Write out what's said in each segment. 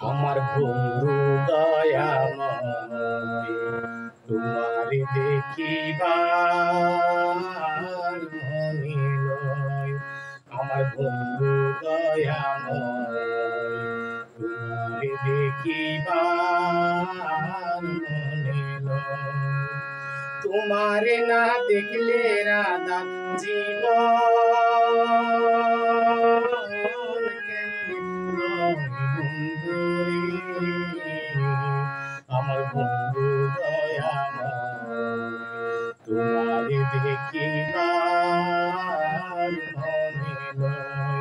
আমার বন্ধু দয়াময়, তোমার দেখিবার মনে লয়। আমার বন্ধু দয়াময়, তোমার দেখিবার মনে লয়। তোমারে না দেখলে রাধা জীবন কেমনে বন্ধু রে। আমার বন্ধু দয়াময়, তোমারে দেখিবার মনে লয়।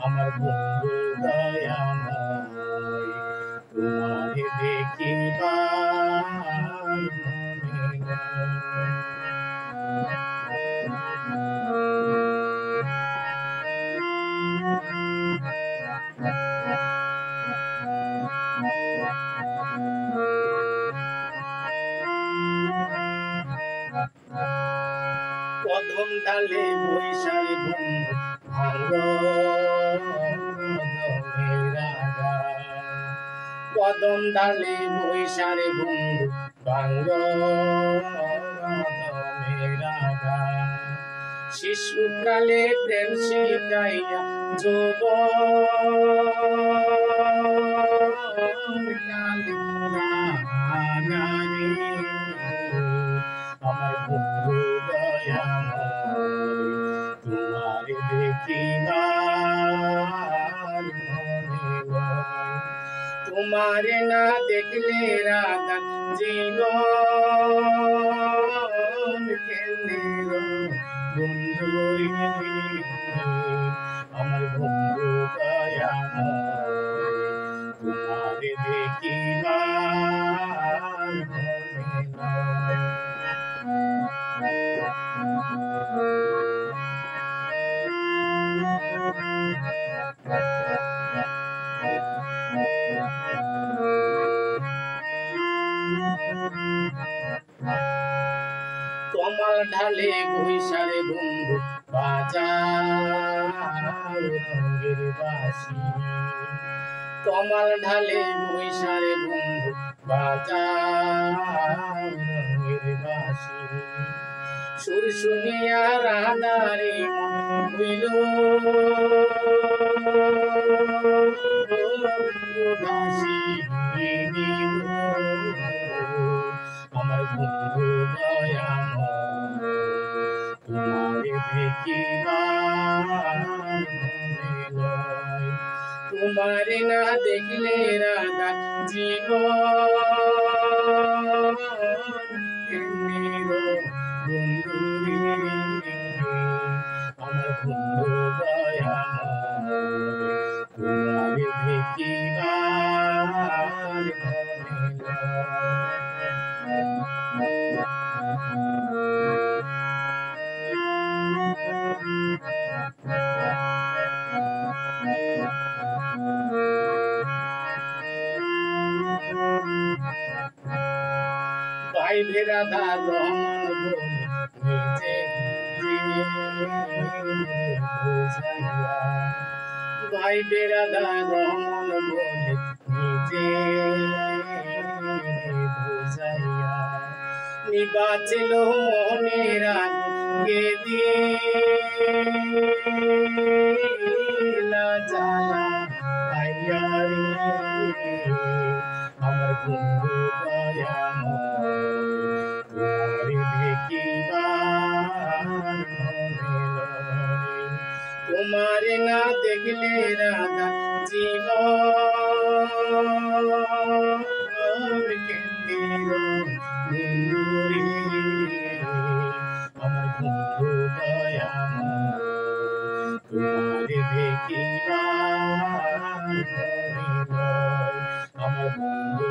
আমার বন্ধু দয়াময়, তোমারে দেখিবার মনে লয়। কদম ডালে বৈশারে বন্ধু ভাঙ্গ কদমের আগা। কদম ডালে বৈশারে বন্ধু ভাঙ্গ কদমের আগা। শিশুকালে প্রেম শিখাইয়া যৌবন কালে নাগারে। আমার বন্ধু দয়াময়, তোমার দেখিবার মনে লয়। তোমারে না দেখলে রাধা জীবন কেমনে বন্ধু রে। আমার বন্ধু দয়াময়, তোমারে দেখিবার মনে লয়। কমল ঢালে বৈশারে বন্ধু বাজাও রঙের বাঁশি। কমল ঢালে বৈশারে বন্ধু বাজাও রঙের বাঁশি। সুর শুনিয়া রাধারে মন হইল উদাসী। আমার বন্ধু দয়াময়, তোমারে দেখিবার মনে লয়। তোমারে না দেখলে রাধা জীবন কেমনে বন্ধু রে। আমার বন্ধু দয়াময়, তোমারে দেখিবার মনে ভাই রাধা রমন বলে নিজে বুঝাইয়া। ভাই রাধা রমন বলে নিজে বুঝাইয়া। নিবাচিল মনের আগুনকে দিলা জ্বালা আইয়া রে। আমার বন্ধু দয়াময়, তোমারে দেখিবার মনে লয়। তোমারে না দেখলে রাধা জীবন কেমনে বন্ধু রে। আমার বন্ধু দয়াময়, তোমারে দেখিবার মনে লয়। আমার বন্ধু